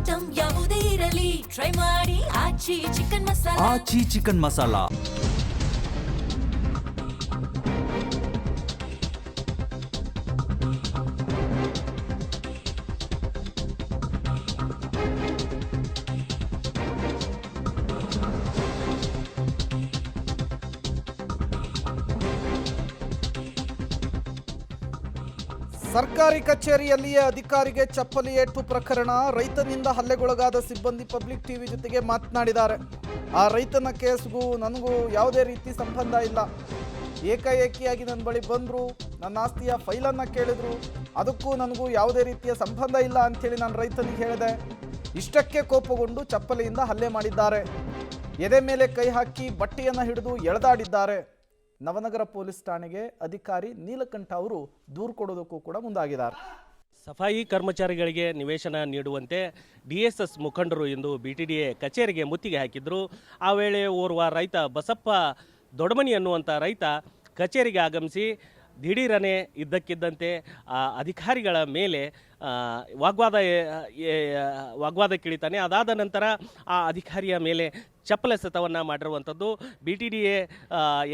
Item ಯಾವುದೇ ಇರಲಿ try ಮಾಡಿ ಆಚಿ ಚಿಕನ್ ಮಸಾಲಾ. ಆಚಿ ಚಿಕನ್ ಮಸಾಲಾ. ಸರ್ಕಾರಿ ಕಚೇರಿಯಲ್ಲಿಯೇ ಅಧಿಕಾರಿಗೆ ಚಪ್ಪಲಿ ಏಟು ಪ್ರಕರಣ. ರೈತನಿಂದ ಹಲ್ಲೆಗೊಳಗಾದ ಸಿಬ್ಬಂದಿ ಪಬ್ಲಿಕ್ ಟಿವಿ ಜೊತೆಗೆ ಮಾತನಾಡಿದ್ದಾರೆ. ಆ ರೈತನ ಕೇಸ್ಗೂ ನನಗೂ ಯಾವುದೇ ರೀತಿ ಸಂಬಂಧ ಇಲ್ಲ. ಏಕಾಏಕಿಯಾಗಿ ನನ್ನ ಬಳಿ ಬಂದರು, ನನ್ನ ಆಸ್ತಿಯ ಫೈಲನ್ನು ಕೇಳಿದ್ರು. ಅದಕ್ಕೂ ನನಗೂ ಯಾವುದೇ ರೀತಿಯ ಸಂಬಂಧ ಇಲ್ಲ ಅಂಥೇಳಿ ನಾನು ರೈತನಿಗೆ ಹೇಳಿದೆ. ಇಷ್ಟಕ್ಕೆ ಕೋಪಗೊಂಡು ಚಪ್ಪಲಿಯಿಂದ ಹಲ್ಲೆ ಮಾಡಿದ್ದಾರೆ. ಎದೆ ಮೇಲೆ ಕೈ ಹಾಕಿ ಬಟ್ಟೆಯನ್ನು ಹಿಡಿದು ಎಳೆದಾಡಿದ್ದಾರೆ. ನವನಗರ ಪೊಲೀಸ್ ಠಾಣೆಗೆ ಅಧಿಕಾರಿ ನೀಲಕಂಠ ಅವರು ದೂರು ಕೊಡೋದಕ್ಕೂ ಕೂಡ ಮುಂದಾಗಿದ್ದಾರೆ. ಸಫಾಯಿ ಕರ್ಮಚಾರಿಗಳಿಗೆ ನಿವೇಶನ ನೀಡುವಂತೆ DSS ಮುಖಂಡರು ಇಂದು BTDA ಕಚೇರಿಗೆ ಮುತ್ತಿಗೆ ಹಾಕಿದ್ರು. ಆ ವೇಳೆ ಓರ್ವ ರೈತ ಬಸಪ್ಪ ದೊಡ್ಡಮನಿ ಅನ್ನುವಂಥ ರೈತ ಕಚೇರಿಗೆ ಆಗಮಿಸಿ ದಿಢೀರನೆ ಇದ್ದಕ್ಕಿದ್ದಂತೆ ಅಧಿಕಾರಿಗಳ ಮೇಲೆ ವಾಗ್ವಾದಕ್ಕಿಳಿತಾನೆ. ಅದಾದ ನಂತರ ಆ ಅಧಿಕಾರಿಯ ಮೇಲೆ ಚಪ್ಪಲೆಸೆತವನ್ನು ಮಾಡಿರುವಂಥದ್ದು. BTDA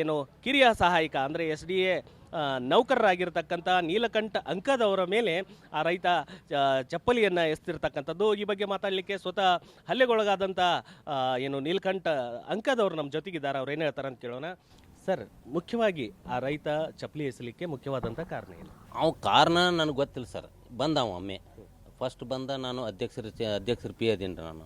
ಏನು ಕಿರಿಯ ಸಹಾಯಕ ಅಂದರೆ SDA ನೌಕರರಾಗಿರ್ತಕ್ಕಂಥ ನೀಲಕಂಠ ಅಂಕದವರ ಮೇಲೆ ಆ ರೈತ ಚಪ್ಪಲಿಯನ್ನು ಎಸ್ತಿರ್ತಕ್ಕಂಥದ್ದು. ಈ ಬಗ್ಗೆ ಮಾತಾಡಲಿಕ್ಕೆ ಸ್ವತಃ ಹಲ್ಲೆಗೊಳಗಾದಂಥ ಏನು ನೀಲಕಂಠ ಅಂಕದವರು ನಮ್ಮ ಜೊತೆಗಿದ್ದಾರೆ. ಅವ್ರು ಏನು ಹೇಳ್ತಾರೆ ಅಂತ ಕೇಳೋಣ. ಸರ್, ಮುಖ್ಯವಾಗಿ ಆ ರೈತ ಚಪ್ಪಲಿ ಎಸಲಿಕ್ಕೆ ಮುಖ್ಯವಾದಂಥ ಕಾರಣ ಏನು? ಕಾರಣ ನನಗೆ ಗೊತ್ತಿಲ್ಲ ಸರ್. ಬಂದ ಒಮ್ಮೆ ಫಸ್ಟ್ ಬಂದ, ನಾನು ಅಧ್ಯಕ್ಷರು ಪಿ ಅದೀನಿ. ನಾನು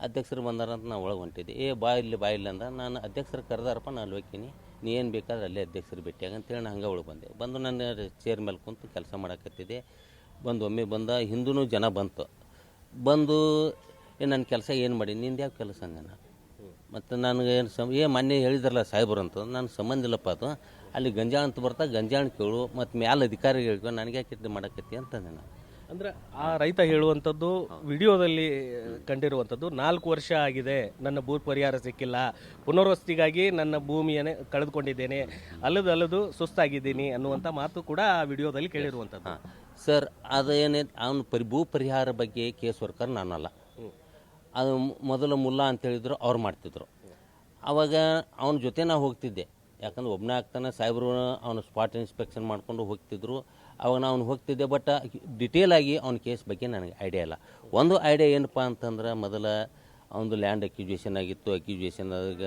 ಅಧ್ಯಕ್ಷರು ಬಂದಾರಂತ ನಾನು ಒಳಗೆ ಹೊಂಟಿದ್ದೆ. ಬಾಯಿಲ್ಲ ಅಂದ. ನಾನು ಅಧ್ಯಕ್ಷರು ಕರೆದಾರಪ್ಪ, ನಾನು ಅಲ್ಲಿ ಹೋಗ್ತೀನಿ, ನೀ ಏನು ಬೇಕಾದ್ರೆ ಅಲ್ಲೇ ಅಧ್ಯಕ್ಷರು ಭೇಟಿಯಾಗ ಅಂತೇಳಿ ನಾನು ಹಂಗೆ ಒಳಗೆ ಬಂದೆ. ಬಂದು ನಾನು ಚೇರ್ ಮೇಲೆ ಕುಂತು ಕೆಲಸ ಮಾಡಕತ್ತಿದ್ದೆ. ಒಮ್ಮೆ ಬಂದ, ಹಿಂದೂ ಜನ ಬಂದು ನನ್ನ ಕೆಲಸ ಏನು ಮಾಡಿ, ನಿಂದು ಯಾವ ಕೆಲಸ ಅಂದೆ ನಾನು. ಮತ್ತು ನನಗೆ ಮೊನ್ನೆ ಹೇಳಿದ್ರಲ್ಲ ಸಾಹೇಬರು ಅಂತ, ನಾನು ಸಂಬಂಧ ಇಲ್ಲಪ್ಪ, ಅದು ಅಲ್ಲಿ ಗಂಜಾಳ ಅಂತ ಬರ್ತಾ ಗಂಜಾಳ ಕೇಳು, ಮತ್ತು ಮ್ಯಾಲೆ ಅಧಿಕಾರಿಗೆ ಹೇಳ್ಕೊ, ನನಗೆ ಯಾಕೆ ಇದು ಮಾಡಕತ್ತಿ ಅಂತಂದೆ ನಾನು. ಅಂದರೆ ಆ ರೈತ ಹೇಳುವಂಥದ್ದು ವಿಡಿಯೋದಲ್ಲಿ ಕಂಡಿರುವಂಥದ್ದು, 4 ವರ್ಷ ಆಗಿದೆ, ನನ್ನ ಭೂ ಪರಿಹಾರ ಸಿಕ್ಕಿಲ್ಲ, ಪುನರ್ವಸತಿಗಾಗಿ ನನ್ನ ಭೂಮಿಯನ್ನೇ ಕಳೆದುಕೊಂಡಿದ್ದೇನೆ, ಅಲ್ಲದು ಸುಸ್ತಾಗಿದ್ದೀನಿ ಅನ್ನುವಂಥ ಮಾತು ಕೂಡ ಆ ವಿಡಿಯೋದಲ್ಲಿ ಕೇಳಿರುವಂಥದ್ದು. ಸರ್, ಅದು ಅವನು ಭೂ ಪರಿಹಾರ ಬಗ್ಗೆ ಕೇಸ್ ವರ್ಕರ್ ನಾನಲ್ಲ. ಅದು ಮೊದಲು ಮುಲ್ಲಾ ಅಂತೇಳಿದ್ರು, ಅವ್ರು ಮಾಡ್ತಿದ್ರು. ಆವಾಗ ಅವನ ಜೊತೆ ನಾವು ಹೋಗ್ತಿದ್ದೆ, ಯಾಕಂದ್ರೆ ಒಬ್ಬನೇ ಆಗ್ತಾನೆ. ಸಾಹೇಬರು ಅವನು ಸ್ಪಾಟ್ ಇನ್ಸ್ಪೆಕ್ಷನ್ ಮಾಡ್ಕೊಂಡು ಹೋಗ್ತಿದ್ರು. ಅವಾಗ ನಾವು ಹೋಗ್ತಿದ್ದೆ. ಬಟ್ ಡಿಟೇಲಾಗಿ ಅವನ ಕೇಸ್ ಬಗ್ಗೆ ನನಗೆ ಐಡಿಯಾ ಇಲ್ಲ. ಒಂದು ಐಡಿಯಾ ಏನಪ್ಪ ಅಂತಂದ್ರೆ, ಮೊದಲ ಅವನದು ಲ್ಯಾಂಡ್ ಅಕ್ಯುಜೇಷನ್ ಆಗಿತ್ತು. ಅಕ್ಯುಜೇಷನ್ದಾಗ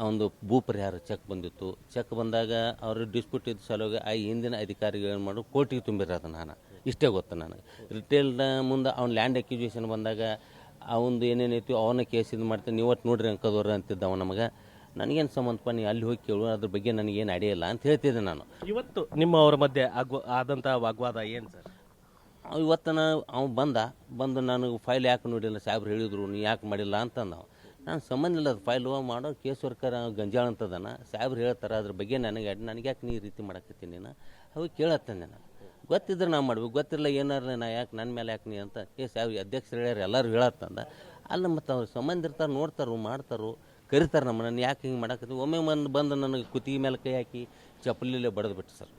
ಅವನದು ಭೂ ಪರಿಹಾರ ಚೆಕ್ ಬಂದಿತ್ತು. ಚೆಕ್ ಬಂದಾಗ ಅವರು ಡಿಸ್ಪ್ಯೂಟ್ ಇದ್ದ ಸಲುವಾಗಿ ಹಿಂದಿನ ಅಧಿಕಾರಿಗಳು ಏನು ಮಾಡು ಕೋರ್ಟಿಗೆ ತುಂಬಿರೋದು. ನಾನು ಇಷ್ಟೇ ಗೊತ್ತು ನನಗೆ. ರಿಟೇಲ್ನ ಮುಂದೆ ಅವ್ನ ಲ್ಯಾಂಡ್ ಅಕ್ಯುಜೇಷನ್ ಬಂದಾಗ ಅವನದು ಏನೇನೈತಿ ಅವನ ಕೇಸ್ ಇದು ಮಾಡ್ತೀನಿ, ನೀವು ಒಟ್ಟು ನೋಡ್ರಿ ಅಂಕದವ್ರು ಅಂತಿದ್ದವ ನಮಗೆ. ನನಗೇನು ಸಂಬಂಧಪ್ಪ, ನೀವು ಅಲ್ಲಿ ಹೋಗಿ ಕೇಳು, ಅದ್ರ ಬಗ್ಗೆ ನನಗೇನು ಐಡಿಯಾ ಇಲ್ಲ ಅಂತ ಹೇಳ್ತಿದ್ದೆ ನಾನು. ಇವತ್ತು ನಿಮ್ಮ ಅವರ ಮಧ್ಯೆ ಆದಂಥ ವಾಗ್ವಾದ ಏನು ಸರ್? ಇವತ್ತು ಅವ್ನು ಬಂದು ನನಗೆ ಫೈಲ್ ಯಾಕೆ ನೋಡಿಲ್ಲ, ಸಾಹೇಬ್ರು ಹೇಳಿದ್ರು, ನೀ ಯಾಕೆ ಮಾಡಿಲ್ಲ ಅಂತಂದ. ನಾನು ಸಂಬಂಧ ಇಲ್ಲ, ಅದು ಫೈಲ್ ಮಾಡೋ ಕೇಸ್ ವರ್ಕರ್ ಗಂಜಾಳ ಅಂತದನ, ಸಾಹೇಬ್ರು ಹೇಳ್ತಾರೆ, ಅದ್ರ ಬಗ್ಗೆ ನನಗೆ ಯಾಕೆ ನೀ ಈ ರೀತಿ ಮಾಡಕತ್ತೀನಿ ನೀನು, ಅವಾಗ ಕೇಳತ್ತಂದೆ ನಾನು. ಗೊತ್ತಿದ್ರೆ ನಾವು ಮಾಡ್ಬೇಕು, ಗೊತ್ತಿಲ್ಲ ಏನಾರ ನಾ ಯಾಕೆ ನನ್ನ ಮೇಲೆ ಯಾಕೆ ನೀ ಅಂತ ಸಾಹೇಬ್ರು ಅಧ್ಯಕ್ಷರು ಹೇಳ್ಯಾರ, ಎಲ್ಲರೂ ಹೇಳತ್ತಂದ. ಅಲ್ಲ ಮತ್ತು ಅವ್ರು ಸಂಬಂಧ ಇರ್ತಾರೆ, ನೋಡ್ತಾರೋ ಮಾಡ್ತಾರೋ, ಕರಿತಾರೆ ನಮ್ಮ. ನಾನು ಯಾಕೆ ಹಿಂಗೆ ಮಾಡಕತ್ತೀವಿ. ಒಮ್ಮೆ ಬಂದು ನನಗೆ ಕುತ್ತಿಗೆ ಮೇಲೆ ಕೈ ಹಾಕಿ ಚಪ್ಪಲಿಯಲ್ಲೇ ಬಡ್ದು ಬಿಟ್ಟು ಸರ್.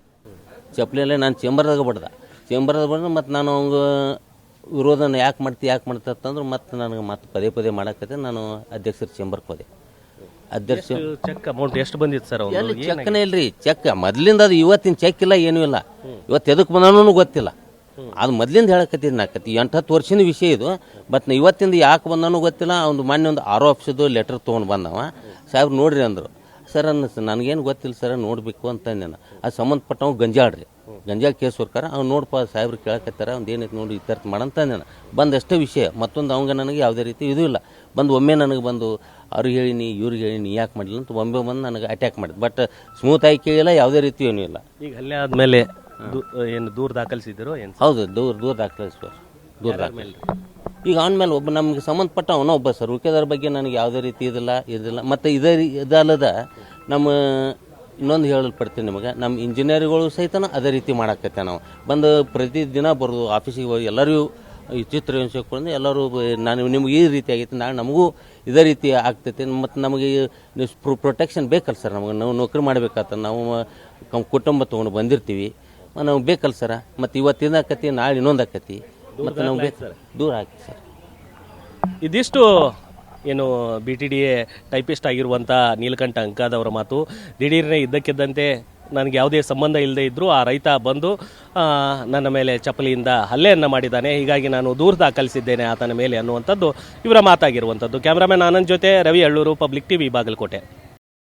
ಚಪ್ಪಲಿಯಲ್ಲೇ ನಾನು ಚೇಂಬರ್ದಾಗ ಬಡ್ದು ಮತ್ತು ನಾನು ಅವಂಗೆ ವಿರೋಧನ ಯಾಕೆ ಮಾಡ್ತಾ ಅಂತಂದ್ರೆ ಮತ್ತು ನನಗೆ ಮತ್ತೆ ಪದೇ ಮಾಡಕತ್ತೆ. ನಾನು ಅಧ್ಯಕ್ಷರ ಚೇಂಬರ್ಗೆ ಹೋದೆ. ಅಧ್ಯಕ್ಷ ಚೆಕ್ ಅಮೌಂಟ್ ಎಷ್ಟು ಬಂದಿತ್ತು ಸರ್? ಎಲ್ಲಿ ಚೆಕ್ನೇ ಇಲ್ರಿ. ಚೆಕ್ ಮೊದಲಿಂದ ಅದು ಇವತ್ತಿನ ಚೆಕ್ ಇಲ್ಲ, ಏನೂ ಇಲ್ಲ. ಇವತ್ತು ಎದಕ್ಕೆ ಬಂದನೂ ಗೊತ್ತಿಲ್ಲ. ಅದು ಮೊದಲಿಂದ ಹೇಳಕತ್ತಿದ್ದು ನಾಕತ್ತಿ 8-10 ವರ್ಷದ ವಿಷಯ ಇದು. ಬಟ್ ಇವತ್ತಿಂದ ಯಾಕೆ ಬಂದನೂ ಗೊತ್ತಿಲ್ಲ. ಅವ್ನು ಮೊನ್ನೆ ಒಂದು RO ಆಫೀಸದು ಲೆಟರ್ ತೊಗೊಂಡು ಬಂದವ. ಸಾಹೇಬ್ರು ನೋಡ್ರಿ ಅಂದರು. ಸರ್ ನನಗೇನು ಗೊತ್ತಿಲ್ಲ ಸರ್, ನೋಡಬೇಕು ಅಂತಂದೆ ನಾನು. ಅದು ಸಂಬಂಧಪಟ್ಟವ್ ಗಂಜಾಳ ಕೇಸ್ ವರ್ಕರ. ಅವ್ನು ನೋಡಪ್ಪ ಸಾಹೇಬ್ರು ಕೇಳಕತ್ತಾರ, ಅವ್ನು ಏನೈತೆ ನೋಡಿ ಇತ್ಯರ್ಥ ಮಾಡಂತಂದೆ ನಾನು. ಅಷ್ಟೇ ವಿಷಯ. ಮತ್ತೊಂದು ಅವಂಗೆ ನನಗೆ ಯಾವುದೇ ರೀತಿ ಇದು ಇಲ್ಲ. ಒಮ್ಮೆ ನನಗೆ ಬಂದು ಅವ್ರಿಗೆ ಹೇಳಿನಿ, ಇವ್ರಿಗೆ ಹೇಳಿನಿ, ಯಾಕೆ ಮಾಡಿಲ್ಲ ಅಂತ ಒಮ್ಮೆ ಬಂದು ನನಗೆ ಅಟ್ಯಾಕ್ ಮಾಡಿದ್ದು. ಬಟ್ ಸ್ಮೂತಾಗಿ ಕೇಳಿಲ್ಲ, ಯಾವುದೇ ರೀತಿ ಏನೂ ಇಲ್ಲ. ಈಗ ಹಲ್ಲೆ ಆದಮೇಲೆ ಏನು ದೂರ ದಾಖಲಿಸಿದ್ರು? ಹೌದು, ದೂರ ದಾಖಲಿಸುವ ಈಗ ಅವನ ಮೇಲೆ ಒಬ್ಬ ನಮಗೆ ಸಂಬಂಧಪಟ್ಟ ಒಬ್ಬ ಸರ್. ಉಳಿದವ್ರ ಬಗ್ಗೆ ನನಗೆ ಯಾವುದೇ ರೀತಿ ಇದಿಲ್ಲ. ಮತ್ತು ಇದಲ್ಲದ ನಮ್ಮ ಇನ್ನೊಂದು ಹೇಳಲ್ಪಡ್ತೀನಿ ನಿಮಗೆ, ನಮ್ಮ ಇಂಜಿನಿಯರ್ಗಳು ಸಹಿತ ಅದೇ ರೀತಿ ಮಾಡಾಕತ್ತೆ. ನಾವು ಬಂದು ಪ್ರತಿದಿನ ಬರೋದು ಆಫೀಸಿಗೆ ಹೋಗಿ ಎಲ್ಲರಿಗೂ ಈ ಚಿತ್ರ ಹಿಂಸೆಕೊಂಡು ಎಲ್ಲರೂ ನಾನು ನಿಮ್ಗೆ ಈ ರೀತಿ ಆಗೈತೆ, ನಾಳೆ ನಮಗೂ ಇದೇ ರೀತಿ ಆಗ್ತೈತೆ. ಮತ್ತು ನಮಗೆ ಪ್ರೊಟೆಕ್ಷನ್ ಬೇಕಲ್ಲ ಸರ್. ನಮಗೆ ನಾವು ನೌಕರಿ ಮಾಡಬೇಕಾಗ್ತದೆ, ನಾವು ಕುಟುಂಬ ತೊಗೊಂಡು ಬಂದಿರ್ತೀವಿ, ನಾವು ಬೇಕಲ್ಲ ಸರ. ಮತ್ತು ಇವತ್ತಿನ ಆಕತಿ, ನಾಳೆ ಇನ್ನೊಂದು ಆಕತಿ, ಮತ್ತು ನಮ್ಗೆ ದೂರ ಹಾಕಿ ಸರ್. ಇದಿಷ್ಟು ಏನು B T D A typist ಆಗಿರುವಂಥ ನೀಲಕಂಠ ಅಂಕಾದವರ ಮಾತು. ದಿಢೀರ್ನೇ ಇದ್ದಕ್ಕಿದ್ದಂತೆ ನನಗೆ ಯಾವುದೇ ಸಂಬಂಧ ಇಲ್ಲದೆ ಇದ್ದರೂ ಆ ರೈತ ಬಂದು ನನ್ನ ಮೇಲೆ ಚಪ್ಪಲಿಯಿಂದ ಹಲ್ಲೆಯನ್ನು ಮಾಡಿದ್ದಾನೆ, ಹೀಗಾಗಿ ನಾನು ದೂರು ದಾಖಲಿಸಿದ್ದೇನೆ ಆತನ ಮೇಲೆ ಅನ್ನುವಂಥದ್ದು ಇವರ ಮಾತಾಗಿರುವಂಥದ್ದು. ಕ್ಯಾಮ್ರಾಮನ್ ಆನಂದ್ ಜೊತೆ ರವಿ ಅಳ್ಳೂರು, ಪಬ್ಲಿಕ್ ಟಿವಿ, ಬಾಗಲಕೋಟೆ.